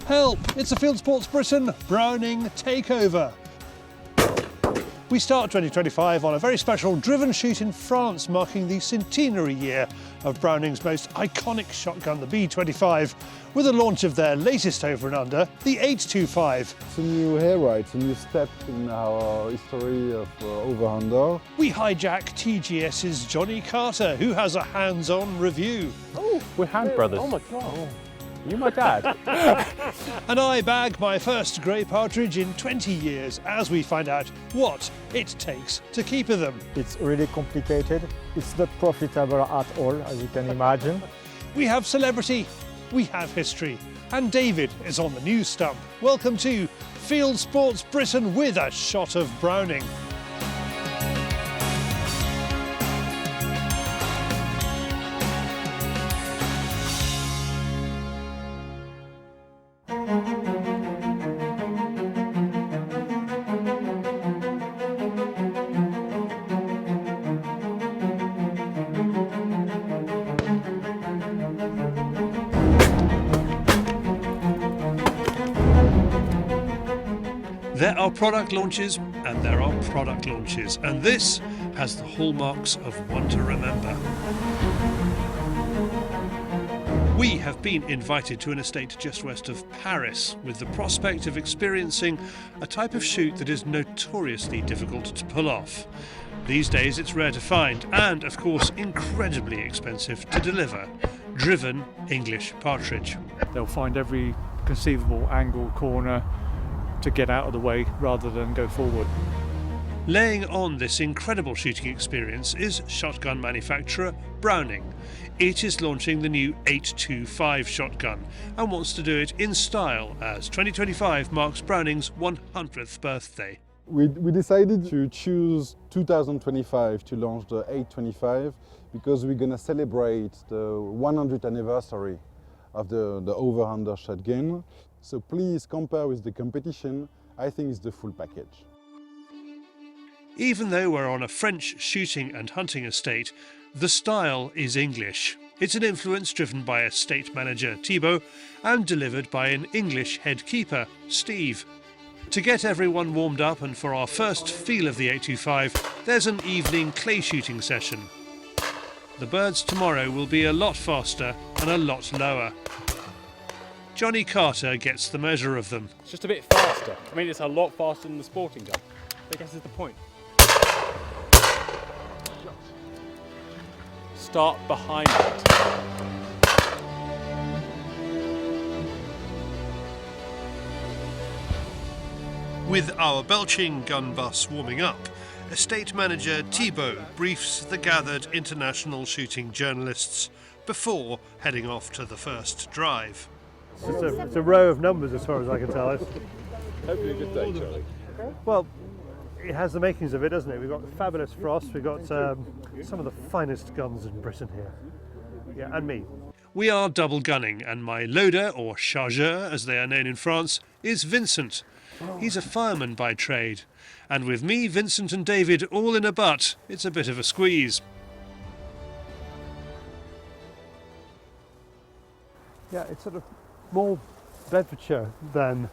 Help! It's a Fieldsports Britain Browning takeover. We start 2025 on a very special driven shoot in France, marking the centenary year of Browning's most iconic shotgun, the B25, with the launch of their latest over and under, the 825. It's a new era, it's a new step in our history of over-under. We hijack TGS's Johnny Carter, who has a hands-on review. Oh, we're hand brothers. Oh my God. Oh. You my dad? And I bag my first grey partridge in 20 years as we find out what it takes to keep them. It's really complicated. It's not profitable at all, as you can imagine. We have celebrity, we have history, and David is on the news stump. Welcome to Fieldsports Britain with a shot of Browning. There are product launches and there are product launches, and this has the hallmarks of one to remember. We have been invited to an estate just west of Paris with the prospect of experiencing a type of shoot that is notoriously difficult to pull off. These days it's rare to find and, of course, incredibly expensive to deliver. Driven English partridge. They'll find every conceivable angle, corner, to get out of the way rather than go forward. Laying on this incredible shooting experience is shotgun manufacturer Browning. It is launching the new 825 shotgun and wants to do it in style as 2025 marks Browning's 100th birthday. We decided to choose 2025 to launch the 825 because we're going to celebrate the 100th anniversary of the over-under shotgun. So please compare with the competition. I think it's the full package. Even though we're on a French shooting and hunting estate, the style is English. It's an influence driven by estate manager Thibaut and delivered by an English head keeper, Steve. To get everyone warmed up and for our first feel of the 825, there's an evening clay shooting session. The birds tomorrow will be a lot faster and a lot lower. Johnny Carter gets the measure of them. It's just a bit faster. I mean, it's a lot faster than the sporting gun. I guess is the point. Start behind it. With our belching gun bus warming up, estate manager Thibaut briefs the gathered international shooting journalists before heading off to the first drive. It's a row of numbers as far as I can tell. Hopefully a good day, Charlie. Well, it has the makings of it, doesn't it? We've got fabulous frost, we've got some of the finest guns in Britain here. Yeah, and me. We are double gunning, and my loader, or chargeur as they are known in France, is Vincent. He's a fireman by trade. And with me, Vincent and David all in a butt, it's a bit of a squeeze. Yeah, it's sort of more Bedfordshire than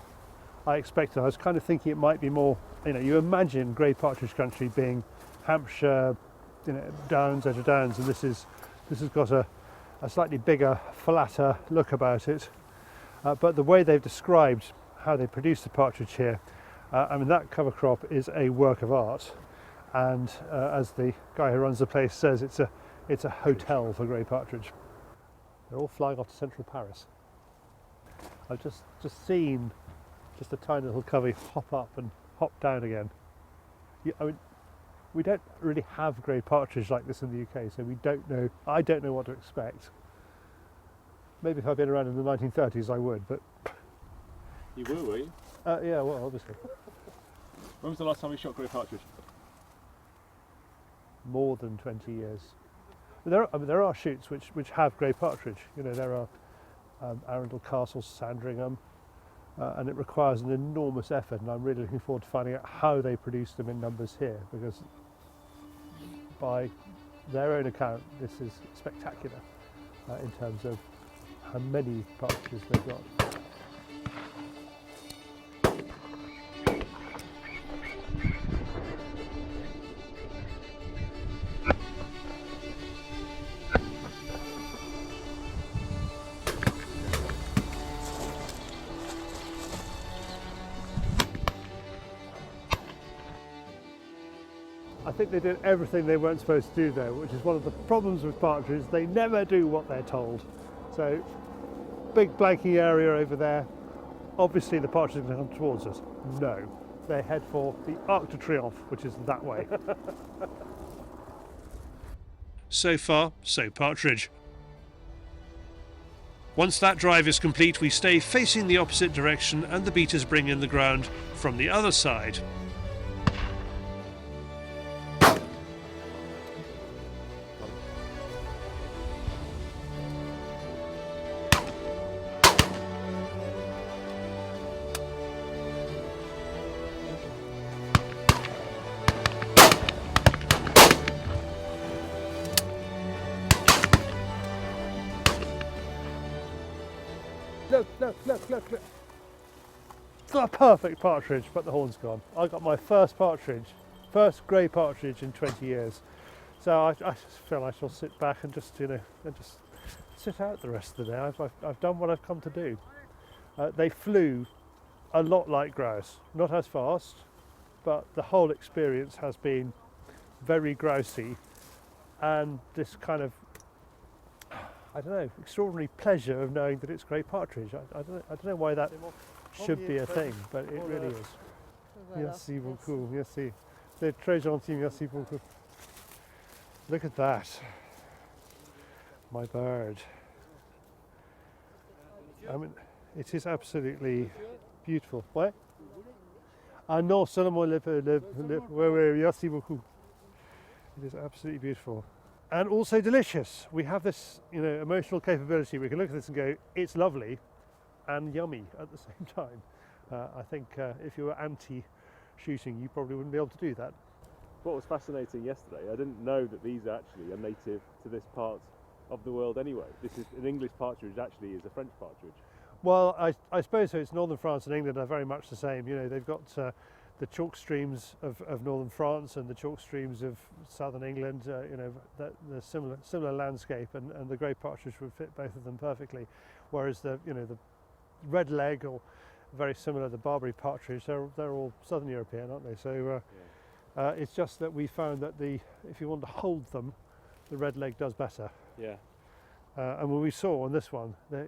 I expected. I was kind of thinking it might be more, you imagine grey partridge country being Hampshire, Downs, edge of Downs, and this has got a slightly bigger, flatter look about it. But the way they've described how they produce the partridge here, that cover crop is a work of art, and as the guy who runs the place says, it's a hotel for grey partridge. They're all flying off to central Paris. I've just seen just a tiny little covey hop up and hop down again. We don't really have grey partridge like this in the UK, so I don't know what to expect. Maybe if I'd been around in the 1930s I would, but... You were you? Yeah, well, obviously. When was the last time we shot grey partridge? More than 20 years. There are shoots which have grey partridge. There are Arundel Castle, Sandringham, and it requires an enormous effort, and I'm really looking forward to finding out how they produce them in numbers here, because by their own account this is spectacular in terms of how many partridges they've got. I think they did everything they weren't supposed to do there, which is one of the problems with partridges. They never do what they're told. So, big blanking area over there. Obviously the partridges are going to come towards us. No, they head for the Arc de Triomphe, which is that way. So far, so partridge. Once that drive is complete, we stay facing the opposite direction and the beaters bring in the ground from the other side. Look. It's not a perfect partridge, but the horn's gone. I got my first partridge, first grey partridge in 20 years. So I just feel I shall sit back and just, and just sit out the rest of the day. I've done what I've come to do. They flew a lot like grouse, not as fast, but the whole experience has been very grousey, and this kind of, I don't know, extraordinary pleasure of knowing that it's grey partridge. I don't know why that should be a thing, but it really is. Merci beaucoup, merci. C'est très gentil, merci beaucoup. Look at that. My bird. I mean, it is absolutely beautiful. What? Ah non, seulement oui, merci beaucoup. It is absolutely beautiful. And also delicious. We have this, emotional capability. We can look at this and go, it's lovely and yummy at the same time. I think if you were anti-shooting, you probably wouldn't be able to do that. What was fascinating yesterday, I didn't know that these actually are native to this part of the world anyway. This is an English partridge, actually is a French partridge. Well, I suppose so. It's northern France and England are very much the same. They've got the chalk streams of northern France and the chalk streams of southern England. The similar landscape, and the grey partridge would fit both of them perfectly. Whereas the red leg, or very similar, the Barbary partridge, they're all southern European, aren't they? So it's just that we found that if you want to hold them, the red leg does better. Yeah. And when we saw on this one, they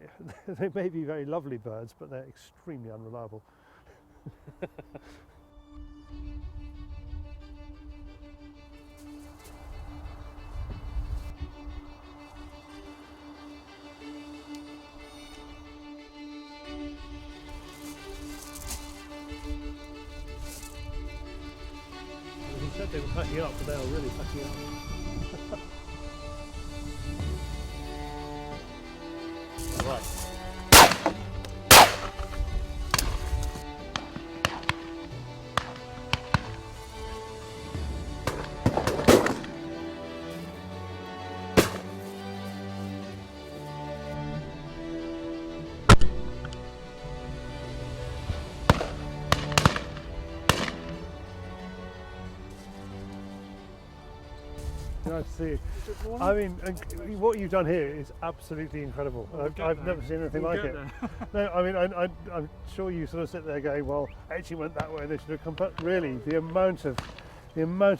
may be very lovely birds, but they're extremely unreliable. He said they were packing up, but they are really packing up. Right. Nice to see you. I mean, what you've done here is absolutely incredible. I've never seen anything like it. No, I mean, I'm sure you sort of sit there going, well, I actually went that way and they should have come back. Really, the amount of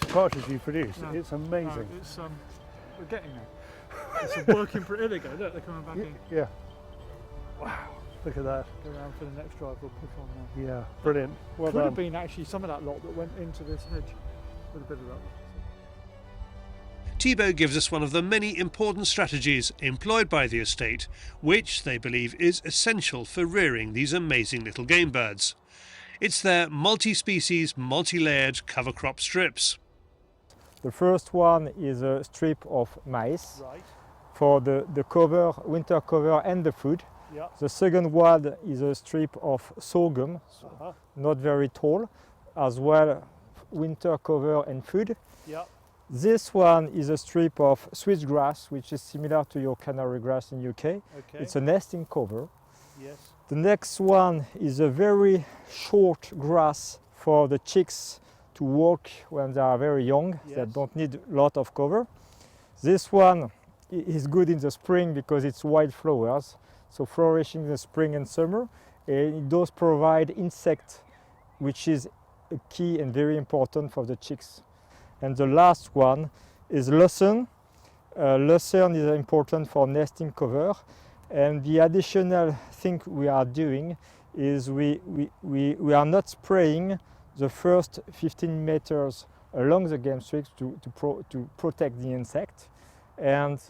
partridge you produce, it's amazing. No, we're getting there. It's a work in progress. There they go, look, they're coming back in. Yeah. Wow, look at that. Go around for the next drive, we'll push on now. Yeah, brilliant. Well Could done. have been actually some of that lot that went into this hedge with a bit of luck. Thibaut gives us one of the many important strategies employed by the estate, which they believe is essential for rearing these amazing little game birds. It's their multi-species, multi-layered cover crop strips. The first one is a strip of maize Right. for the cover, winter cover and the food. Yeah. The second one is a strip of sorghum, not very tall, as well winter cover and food. Yeah. This one is a strip of switchgrass, which is similar to your canary grass in UK. Okay. It's a nesting cover. Yes. The next one is a very short grass for the chicks to walk when they are very young. Yes. They don't need a lot of cover. This one is good in the spring because it's wildflowers, so flourishing in the spring and summer. And it does provide insect, which is a key and very important for the chicks. And the last one is lucerne. Lucerne is important for nesting cover, and the additional thing we are doing is we are not spraying the first 15 meters along the game streaks to protect the insect. And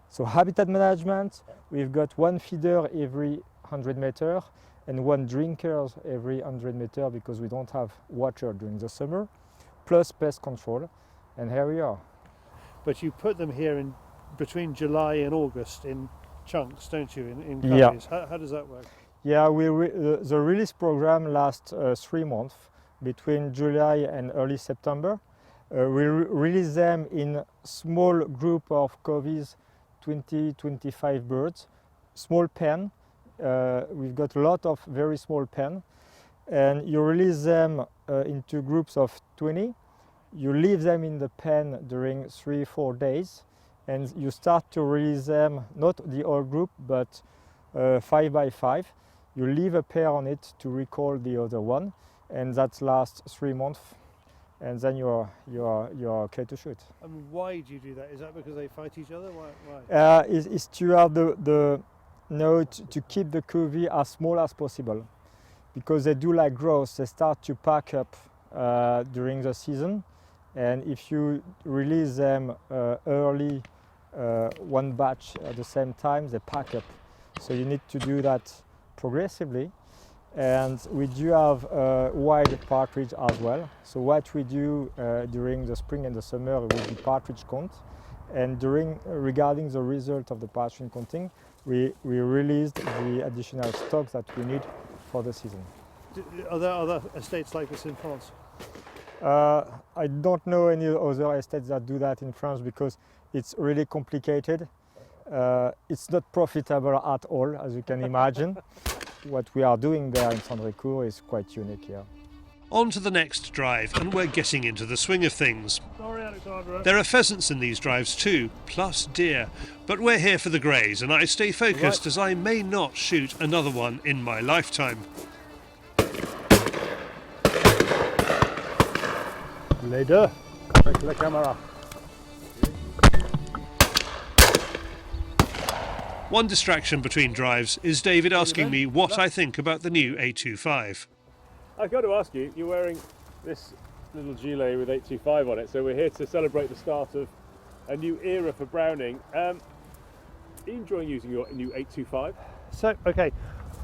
so habitat management, we've got one feeder every 100 meters and one drinker every 100 meters because we don't have water during the summer, plus pest control, and here we are. But you put them here in between July and August in chunks, don't you, in coveys? Yeah. How does that work? Yeah, the release program lasts 3 months, between July and early September. We release them in small group of coveys, 20-25 birds, small pen. We've got a lot of very small pen, and you release them into groups of 20. You leave them in the pen during 3-4 days, and you start to release them, not the whole group, but 5 by 5. You leave a pair on it to recall the other one, and that lasts 3 months, and then you're okay to shoot. And why do you do that? Is that because they fight each other? Why? Is to have the note to keep the covey as small as possible, because they do like growth. They start to pack up during the season, and if you release them early, one batch at the same time, they pack up. So you need to do that progressively. And we do have wild partridge as well. So what we do during the spring and the summer will be partridge count. And regarding the result of the partridge counting, we released the additional stock that we need for the season. Are there other estates like this in France? I don't know any other estates that do that in France because it's really complicated. It's not profitable at all, as you can imagine. What we are doing there in Sandricourt is quite unique here. On to the next drive, and we're getting into the swing of things. Sorry, Alexandra. There are pheasants in these drives too, plus deer. But we're here for the greys, and I stay focused as I may not shoot another one in my lifetime. Les deux, avec la caméra. One distraction between drives is David asking me what I think about the new 825. I've got to ask you, you're wearing this little gilet with 825 on it, so we're here to celebrate the start of a new era for Browning. Are you enjoying using your new 825? So, okay,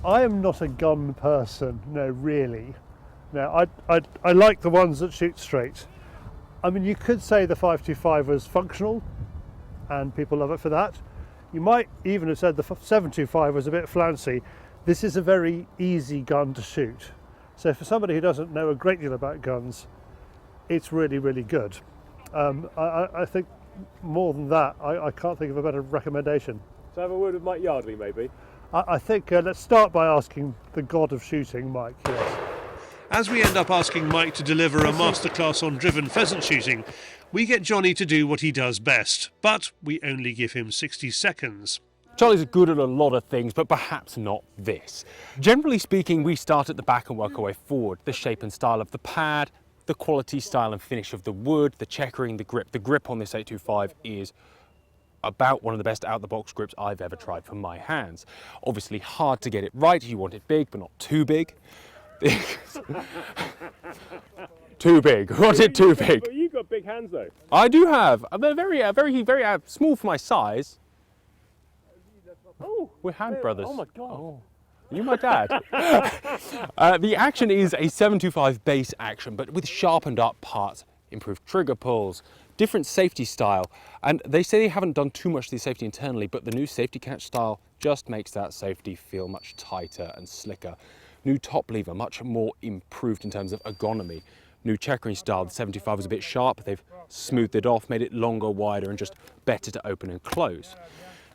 I am not a gun person, no, really. Now, I like the ones that shoot straight. I mean, you could say the 525 was functional, and people love it for that. You might even have said the 725 was a bit flouncy. This is a very easy gun to shoot. So for somebody who doesn't know a great deal about guns, it's really, really good. I think more than that, I can't think of a better recommendation. So have a word with Mike Yardley, maybe? I think let's start by asking the god of shooting, Mike. Yes. As we end up asking Mike to deliver a masterclass on driven pheasant shooting, we get Johnny to do what he does best, but we only give him 60 seconds. Charlie's good at a lot of things, but perhaps not this. Generally speaking, we start at the back and work our way forward. The shape and style of the pad, the quality, style and finish of the wood, the checkering, the grip. The grip on this 825 is about one of the best out-the-box grips I've ever tried for my hands. Obviously hard to get it right. You want it big, but not too big. Too big. Want it too big. But you've got big hands, though. I do have. They're very small for my size. Oh, we're hand brothers. Oh my God. Oh, you my dad. The action is a 725 base action, but with sharpened up parts, improved trigger pulls, different safety style. And they say they haven't done too much to the safety internally, but the new safety catch style just makes that safety feel much tighter and slicker. New top lever, much more improved in terms of ergonomy. New checkering style, the 75 was a bit sharp. They've smoothed it off, made it longer, wider, and just better to open and close.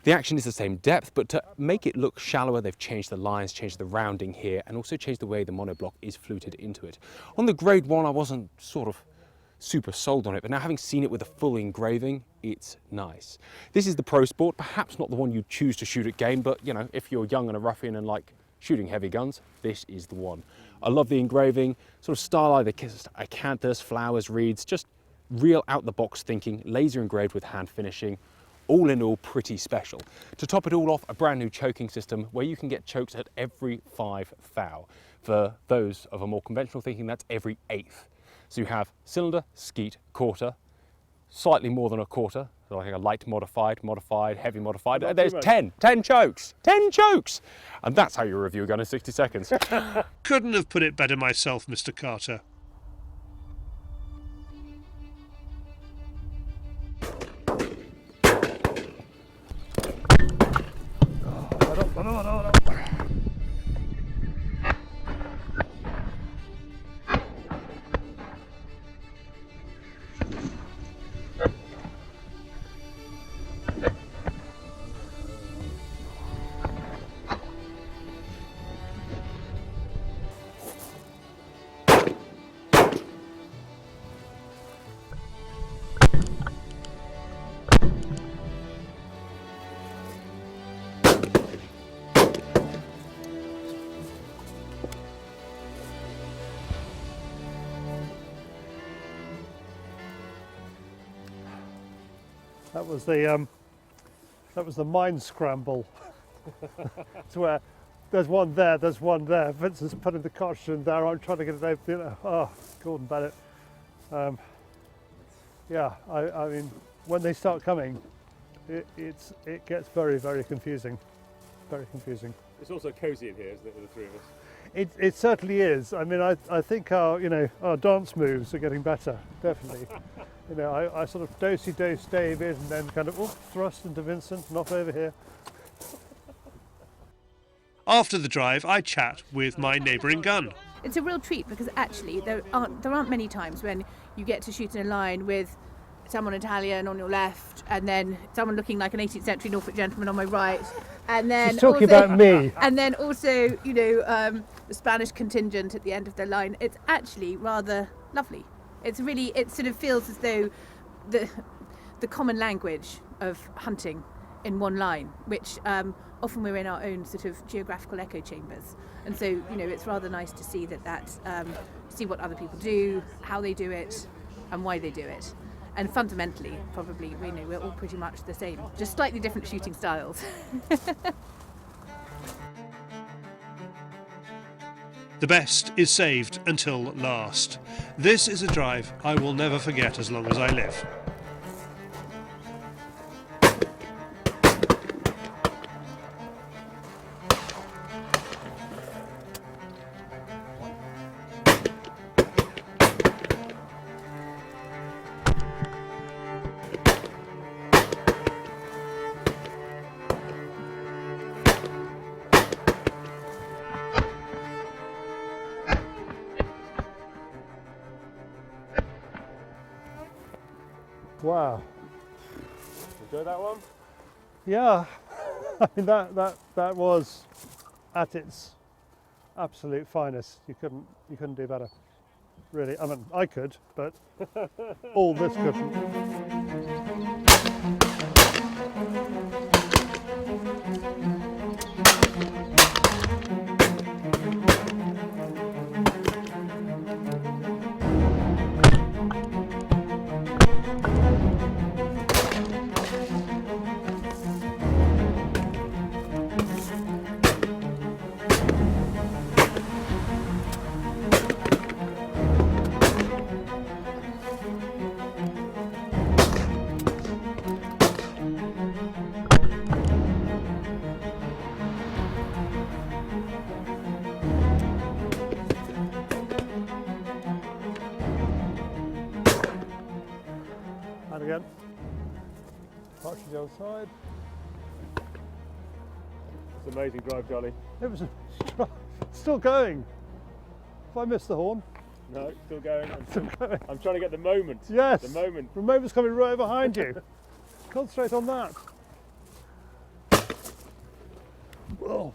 The action is the same depth, but to make it look shallower, they've changed the lines, changed the rounding here, and also changed the way the monoblock is fluted into it. On the grade 1, I wasn't sort of super sold on it, but now having seen it with a full engraving, it's nice. This is the Pro Sport, perhaps not the one you choose to shoot at game, but you know, if you're young and a ruffian and like shooting heavy guns, this is the one. I love the engraving, sort of stylized acanthus, flowers, reeds, just real out-the-box thinking, laser engraved with hand finishing, all in all pretty special. To top it all off, a brand new choking system where you can get chokes at every 5 thou. For those of a more conventional thinking, that's every 8th. So you have cylinder, skeet, quarter, slightly more than a quarter, so like a light modified, heavy modified. There's 10 chokes, 10 chokes! And that's how you review a gun in 60 seconds. Couldn't have put it better myself, Mr. Carter. That was the mind scramble. It's where there's one there, there's one there. Vince is putting the cartridge in there. I'm trying to get it over. You know, oh, Gordon Bennett. Yeah, I mean, when they start coming, it gets very, very confusing. Very confusing. It's also cosy in here, isn't it, with the three of us? It certainly is. I mean, I think our dance moves are getting better, definitely. You know, I sort of do-si-do stave in and then kind of thrust into Vincent, not over here. After the drive, I chat with my neighbouring gun. It's a real treat because actually there aren't many times when you get to shoot in a line with someone Italian on your left and then someone looking like an 18th century Norfolk gentleman on my right, and then she's talking about me. And then also, you know, the Spanish contingent at the end of the line. It's actually rather lovely. It sort of feels as though the common language of hunting in one line, which often we're in our own sort of geographical echo chambers, and so, you know, it's rather nice to see that see what other people do, how they do it, and why they do it. And fundamentally, probably, you know, we're all pretty much the same, just slightly different shooting styles. The best is saved until last. This is a drive I will never forget as long as I live. Wow. Enjoy that one? Yeah. I mean, that was at its absolute finest. You couldn't do better. Really. I mean, I could, but all this couldn't. And again. Partridge the other side. It's an amazing drive, Charlie. It was still going. If I missed the horn. No, still going. Still going. I'm trying to get the moment. Yes. The moment. The moment's coming right behind you. Concentrate on that. Whoa.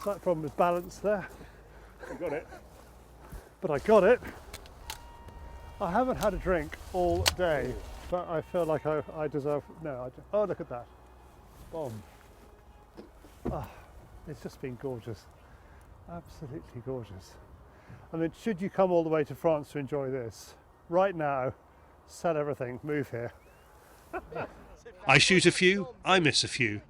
Slight problem with balance there. You got it. But I got it. I haven't had a drink all day, but I feel like I deserve. No, oh, look at that. Bomb. Oh, it's just been gorgeous. Absolutely gorgeous. I mean, should you come all the way to France to enjoy this, right now, sell everything, move here. I shoot a few, I miss a few.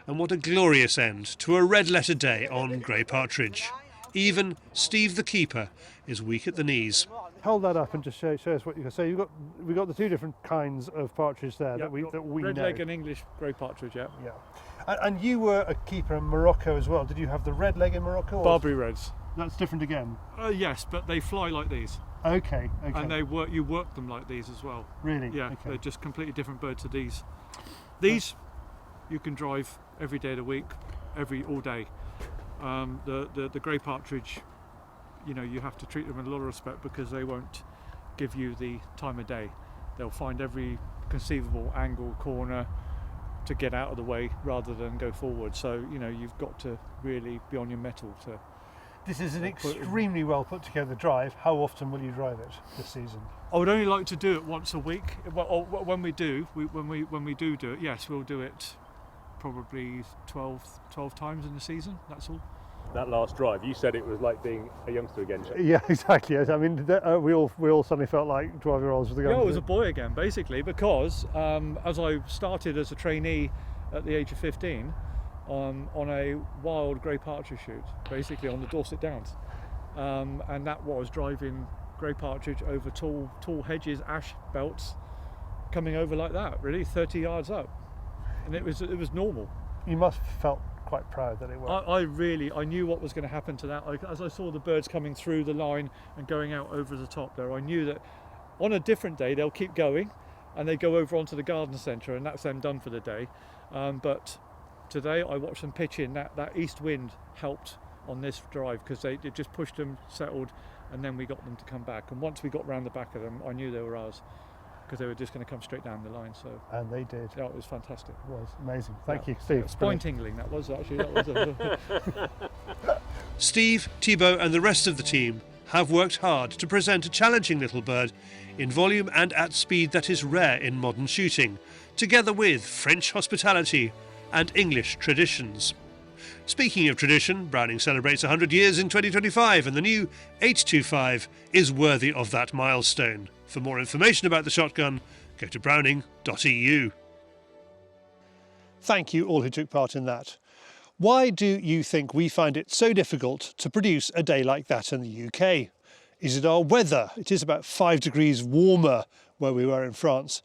And what a glorious end to a red-letter day on grey partridge. Even Steve the keeper is weak at the knees. Hold that up and just show us what you can say. We've got the two different kinds of partridge there that we red know. leg and English grey partridge, yeah. And you were a keeper in Morocco as well. Did you have the red leg in Morocco? Barbary reds. That's different again. Yes, but they fly like these. Okay. And you work them like these as well. Really? Yeah, Okay. they're just completely different birds to these. These you can drive every day of the week, all day. The grey partridge, you have to treat them with a lot of respect because they won't give you the time of day. They'll find every conceivable angle, corner to get out of the way rather than go forward. So you've got to really be on your mettle to. This is an extremely well put together drive. How often will you drive it this season? I would only like to do it once a week. Well, when we do it, yes, we'll do it probably 12 times in the season. That's all. That last drive, you said it was like being a youngster again. Yeah, exactly. I mean, we all suddenly felt like 12-year-olds with the guns. Yeah, I was a boy again, basically, because as I started as a trainee at the age of 15 on a wild grey partridge shoot, basically on the Dorset Downs, and that was driving grey partridge over tall hedges, ash belts, coming over like that, really 30 yards up, and it was normal. You must have felt quite proud that it worked. I knew what was going to happen to that. As I saw the birds coming through the line and going out over the top there, I knew that on a different day they'll keep going and they go over onto the garden centre and that's them done for the day. But today I watched them pitch in. That east wind helped on this drive because it just pushed them, settled, and then we got them to come back. And once we got round the back of them, I knew they were ours because they were just going to come straight down the line. So and they did. Yeah, it was fantastic. It was amazing. Thank you, Steve. Spine tingling. That was actually. Steve, Thibaut and the rest of the team have worked hard to present a challenging little bird in volume and at speed that is rare in modern shooting, together with French hospitality and English traditions. Speaking of tradition, Browning celebrates 100 years in 2025 and the new 825 is worthy of that milestone. For more information about the shotgun, go to browning.eu. Thank you all who took part in that. Why do you think we find it so difficult to produce a day like that in the UK? Is it our weather? It is about 5 degrees warmer where we were in France.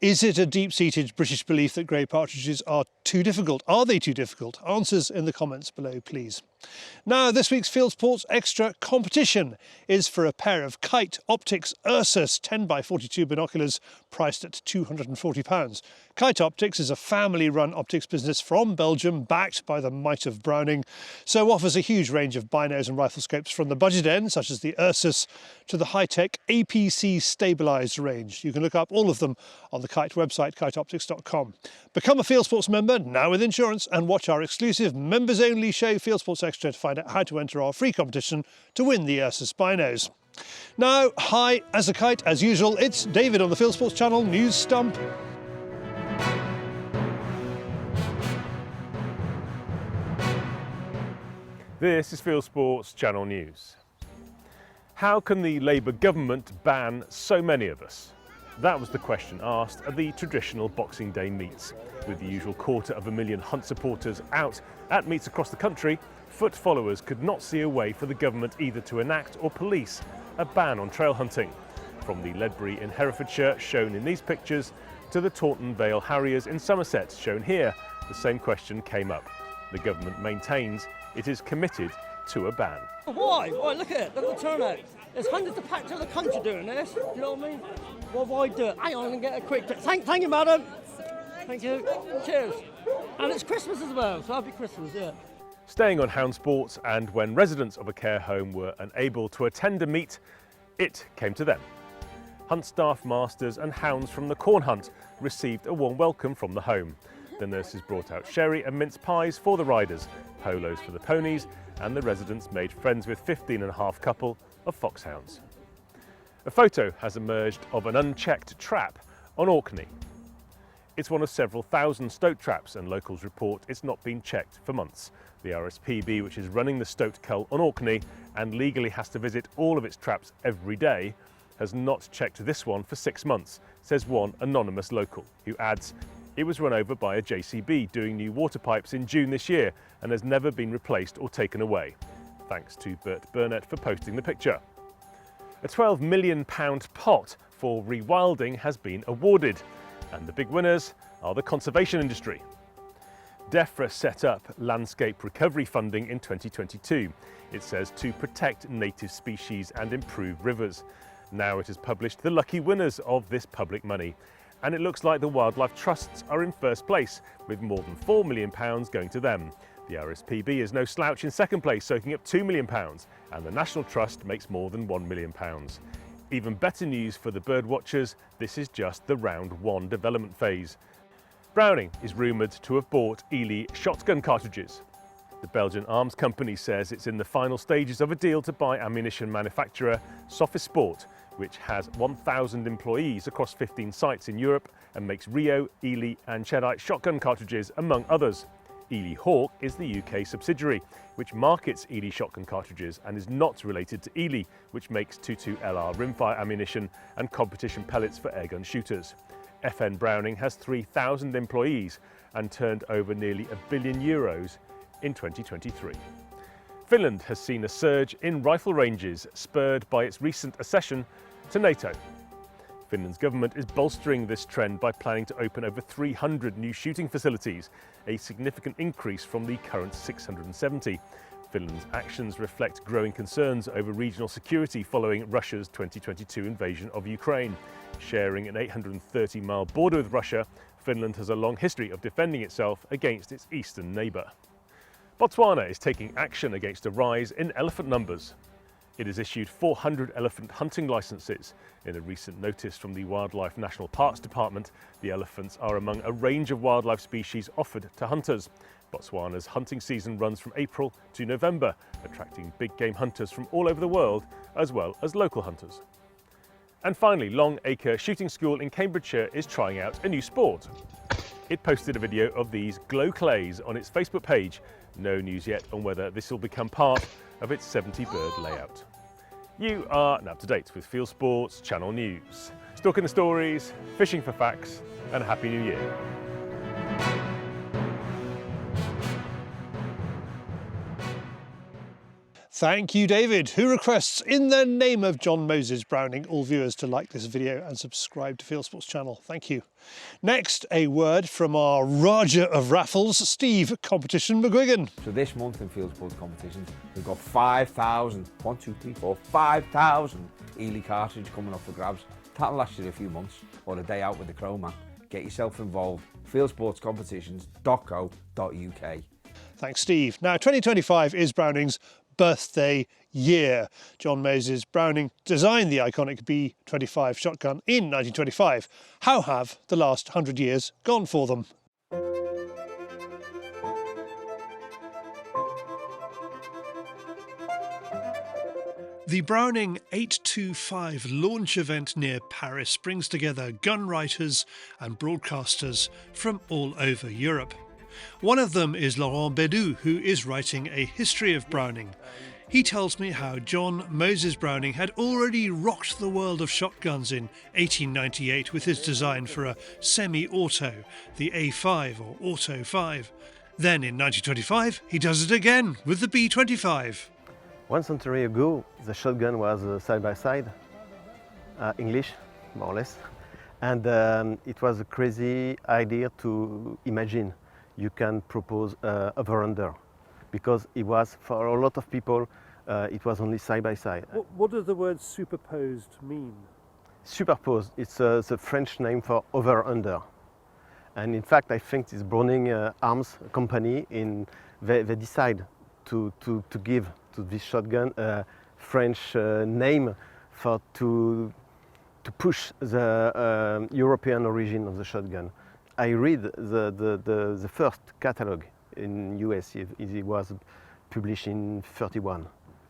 Is it a deep-seated British belief that grey partridges are too difficult? Are they too difficult? Answers in the comments below, please. Now, this week's Fieldsports Extra competition is for a pair of Kite Optics Ursus 10x42 binoculars priced at £240. Kite Optics is a family-run optics business from Belgium, backed by the might of Browning, so offers a huge range of binos and rifle scopes from the budget end, such as the Ursus, to the high-tech APC stabilised range. You can look up all of them on the Kite website, kiteoptics.com. Become a Fieldsports member, now with insurance, and watch our exclusive members-only show Fieldsports Extra to find out how to enter our free competition to win the Ursus binos. Now, high as a kite, as usual, it's David on the Fieldsports Channel News Stump. This is Fieldsports Channel News. How can the Labour government ban so many of us? That was the question asked at the traditional Boxing Day meets. With the usual 250,000 Hunt supporters out at meets across the country, foot followers could not see a way for the government either to enact or police a ban on trail hunting. From the Ledbury in Herefordshire, shown in these pictures, to the Taunton Vale Harriers in Somerset, shown here, the same question came up. The government maintains it is committed to a ban. Why? Why, look at it, look at the turnout. There's hundreds of packs of the country doing this, do you know what I mean? Well, why do it? Hang on and get a quick... Thank you, madam. Thank you. Cheers. And it's Christmas as well, so happy Christmas, yeah. Staying on hound sports, and when residents of a care home were unable to attend a meet, it came to them. Hunt staff, masters and hounds from the corn hunt received a warm welcome from the home. The nurses brought out sherry and mince pies for the riders, polos for the ponies, and the residents made friends with 15.5 couple of foxhounds. A photo has emerged of an unchecked trap on Orkney. It's one of several thousand stoat traps, and locals report it's not been checked for months. The RSPB, which is running the stoat cull on Orkney and legally has to visit all of its traps every day, has not checked this one for 6 months, says one anonymous local, who adds, it was run over by a JCB doing new water pipes in June this year and has never been replaced or taken away. Thanks to Bert Burnett for posting the picture. A £12 million pot for rewilding has been awarded, and the big winners are the conservation industry. DEFRA set up landscape recovery funding in 2022. It says to protect native species and improve rivers. Now it has published the lucky winners of this public money, and it looks like the wildlife trusts are in first place, with more than £4 million going to them. The RSPB is no slouch in second place, soaking up £2 million, and the National Trust makes more than £1 million. Even better news for the bird watchers, this is just the round 1 development phase. Browning is rumoured to have bought Ely shotgun cartridges. The Belgian arms company says it's in the final stages of a deal to buy ammunition manufacturer Fieldsports, which has 1,000 employees across 15 sites in Europe and makes Rio, Ely and Chateau shotgun cartridges, among others. Ely Hawk is the UK subsidiary, which markets Ely shotgun cartridges and is not related to Ely, which makes 22 LR rimfire ammunition and competition pellets for airgun shooters. FN Browning has 3,000 employees and turned over nearly €1 billion in 2023. Finland has seen a surge in rifle ranges, spurred by its recent accession to NATO. Finland's government is bolstering this trend by planning to open over 300 new shooting facilities, a significant increase from the current 670. Finland's actions reflect growing concerns over regional security following Russia's 2022 invasion of Ukraine. Sharing an 830-mile border with Russia, Finland has a long history of defending itself against its eastern neighbour. Botswana is taking action against a rise in elephant numbers. It has issued 400 elephant hunting licenses. In a recent notice from the Wildlife National Parks Department, the elephants are among a range of wildlife species offered to hunters. Botswana's hunting season runs from April to November, attracting big game hunters from all over the world, as well as local hunters. And finally, Long Acre Shooting School in Cambridgeshire is trying out a new sport. It posted a video of these glow clays on its Facebook page. No news yet on whether this will become part of its 70-bird layout. You are now up to date with Fieldsports Channel News. Stalking the stories, fishing for facts, and Happy New Year. Thank you, David, who requests, in the name of John Moses Browning, all viewers to like this video and subscribe to Fieldsports Channel. Thank you. Next, a word from our Raja of Raffles, Steve Competition McGuigan. So this month in Fieldsports competitions, we've got 5,000 Ely cartridge coming up for grabs. That'll last you a few months or a day out with the Chroma. Get yourself involved. fieldsportscompetitions.co.uk. Thanks, Steve. Now, 2025 is Browning's birthday year. John Moses Browning designed the iconic B25 shotgun in 1925. How have the last 100 years gone for them? The Browning 825 launch event near Paris brings together gun writers and broadcasters from all over Europe. One of them is Laurent Bédoux, who is writing a history of Browning. He tells me how John Moses Browning had already rocked the world of shotguns in 1898 with his design for a semi-auto, the A5 or Auto 5. Then in 1925 he does it again with the B25. 1 century ago the shotgun was side-by-side, English more or less, and it was a crazy idea to imagine you can propose over-under, because it was, for a lot of people, it was only side-by-side. What does the word superposed mean? Superposed, it's the French name for over-under. And in fact, I think it's Browning Arms Company, they decide to give to this shotgun a French name to push the European origin of the shotgun. I read the first catalogue in US. It was published in 31.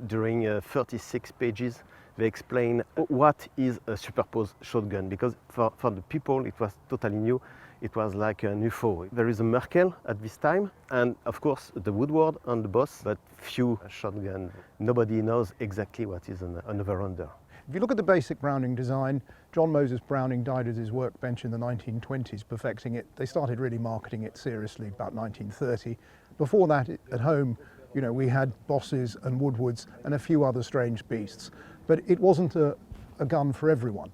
During 36 pages, they explain what is a superposed shotgun, because for the people it was totally new. It was like an UFO. There is a Merkel at this time, and of course the Woodward on the boss, but few shotgun. Nobody knows exactly what is an over-under. If you look at the basic Browning design, John Moses Browning died at his workbench in the 1920s, perfecting it. They started really marketing it seriously about 1930. Before that, at home, you know, we had Bosses and Woodwards and a few other strange beasts, but it wasn't a gun for everyone.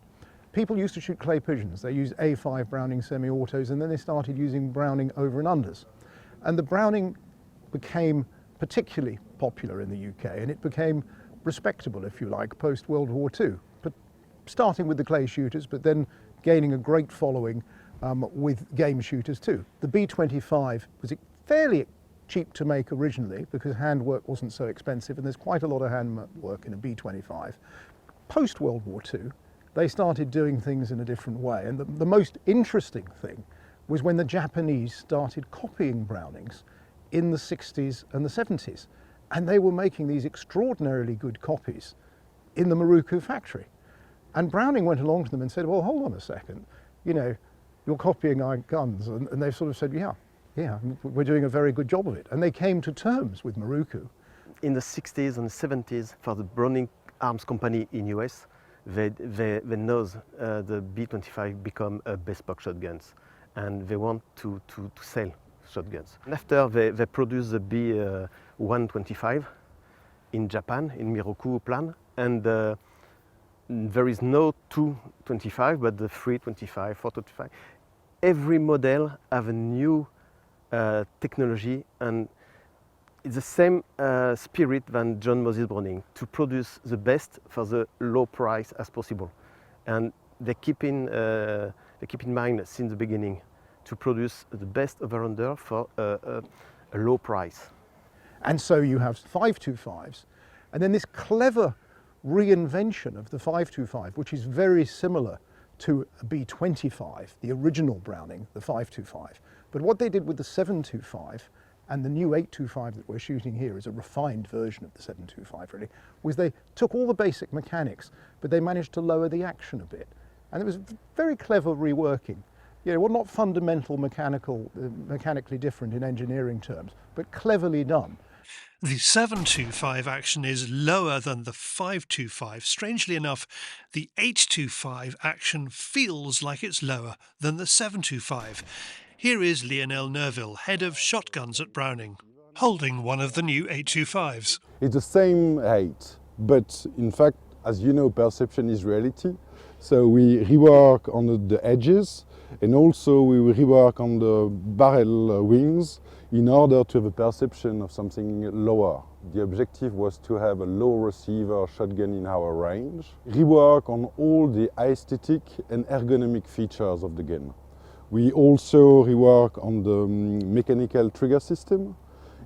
People used to shoot clay pigeons. They used A5 Browning semi-autos, and then they started using Browning over and unders. And the Browning became particularly popular in the UK, and it became respectable, if you like, post-World War II. But starting with the clay shooters, but then gaining a great following with game shooters too. The B25 was fairly cheap to make originally because handwork wasn't so expensive, and there's quite a lot of handwork in a B25. Post-World War II, they started doing things in a different way, and the most interesting thing was when the Japanese started copying Brownings in the 60s and the 70s. And they were making these extraordinarily good copies in the Maruku factory. And Browning went along to them and said, well, hold on a second, you know, you're copying our guns. And they sort of said, yeah, we're doing a very good job of it. And they came to terms with Maruku. In the 60s and 70s, for the Browning Arms Company in US, they know the B25 become a bespoke shotguns, and they want to sell shotguns. And after they produce the B125 in Japan, in Miroku plant, and there is no 225, but the 325, 425. Every model have a new technology, and it's the same spirit than John Moses Browning, to produce the best for the low price as possible. And they keep in mind since the beginning to produce the best over-under for a low price. And so you have 525s, and then this clever reinvention of the 525, which is very similar to a B25, the original Browning, the 525. But what they did with the 725 and the new 825 that we're shooting here is a refined version of the 725 really, was they took all the basic mechanics, but they managed to lower the action a bit. And it was very clever reworking. You know, well, not fundamental mechanically different in engineering terms, but cleverly done. The 725 action is lower than the 525. Strangely enough, the 825 action feels like it's lower than the 725. Here is Lionel Nerville, head of shotguns at Browning, holding one of the new 825s. It's the same height, but in fact, as you know, perception is reality. So we rework on the edges, and also we rework on the barrel wings in order to have a perception of something lower. The objective was to have a low receiver shotgun in our range. Rework on all the aesthetic and ergonomic features of the gun. We also rework on the mechanical trigger system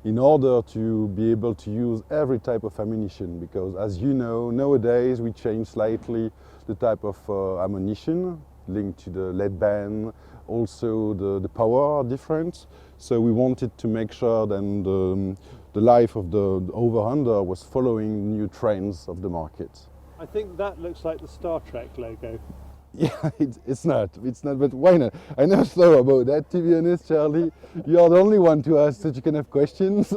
in order to be able to use every type of ammunition, because as you know, nowadays we change slightly the type of ammunition linked to the lead band, also the power are different. So we wanted to make sure that the life of the over-under was following new trends of the market. I think that looks like the Star Trek logo. Yeah, it's not, but why not? I never thought about that, to be honest, Charlie. You're the only one to ask such kind of questions.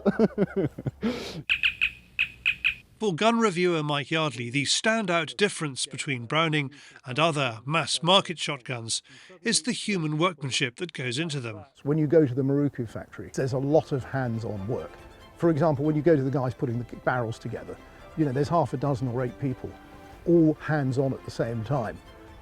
For gun reviewer Mike Yardley, the standout difference between Browning and other mass-market shotguns is the human workmanship that goes into them. When you go to the Maruku factory, there's a lot of hands-on work. For example, when you go to the guys putting the barrels together, you know, there's half a dozen or 8 people, all hands-on at the same time,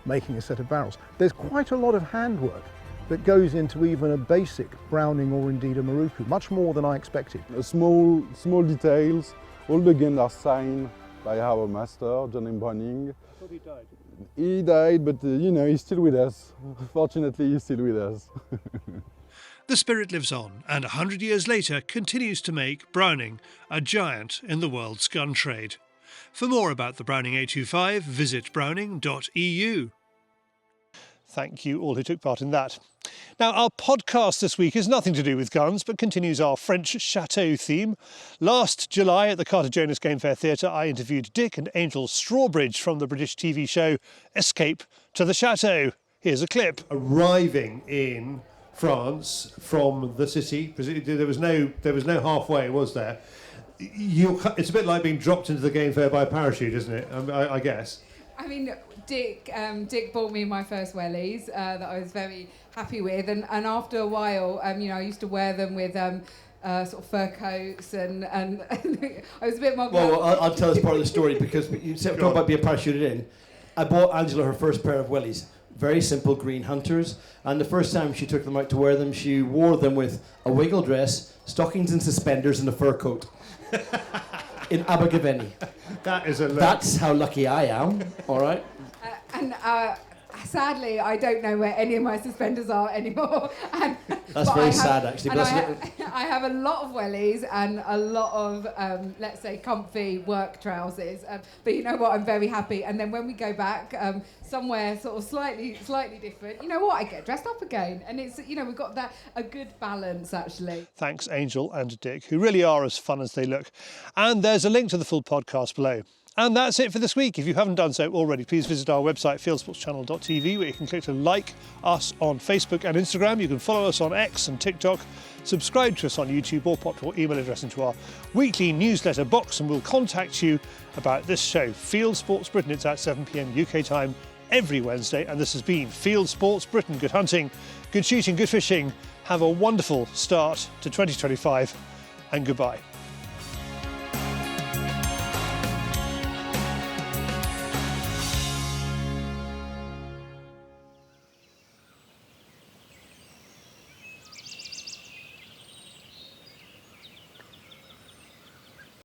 making a set of barrels. There's quite a lot of handwork that goes into even a basic Browning or indeed a Maruku, much more than I expected. Small details. All the guns are signed by our master, John M. Browning. I thought he died. He died, but you know, he's still with us. Fortunately, he's still with us. The spirit lives on, and 100 years later continues to make Browning a giant in the world's gun trade. For more about the Browning 825, visit browning.eu. Thank you all who took part in that. Now, our podcast this week is nothing to do with guns, but continues our French Chateau theme. Last July at the Carter Jonas Game Fair Theatre, I interviewed Dick and Angel Strawbridge from the British TV show Escape to the Chateau. Here's a clip. Arriving in France from the city, there was no halfway, was there? It's a bit like being dropped into the game fair by parachute, isn't it? I guess. I mean, Dick bought me my first wellies that I was very happy with, and after a while, you know, I used to wear them with sort of fur coats, and I was a bit more. Well, I'll tell us part of the story, because you said talk about being parachuted in. I bought Angela her first pair of wellies, very simple green hunters, and the first time she took them out to wear them, she wore them with a wiggle dress, stockings and suspenders, and a fur coat. In Abergavenny. That is a look. That's how lucky I am, all right? Sadly, I don't know where any of my suspenders are anymore. That's very sad, actually. I have a lot of wellies and a lot of, let's say, comfy work trousers. But you know what? I'm very happy. And then when we go back somewhere sort of slightly different, you know what? I get dressed up again. And it's, you know, we've got a good balance, actually. Thanks, Angel and Dick, who really are as fun as they look. And there's a link to the full podcast below. And that's it for this week. If you haven't done so already, please visit our website, fieldsportschannel.tv, where you can click to like us on Facebook and Instagram. You can follow us on X and TikTok, subscribe to us on YouTube, or pop your email address into our weekly newsletter box, and we'll contact you about this show, Field Sports Britain. It's at 7 p.m. UK time every Wednesday, and this has been Field Sports Britain. Good hunting, good shooting, good fishing. Have a wonderful start to 2025, and goodbye.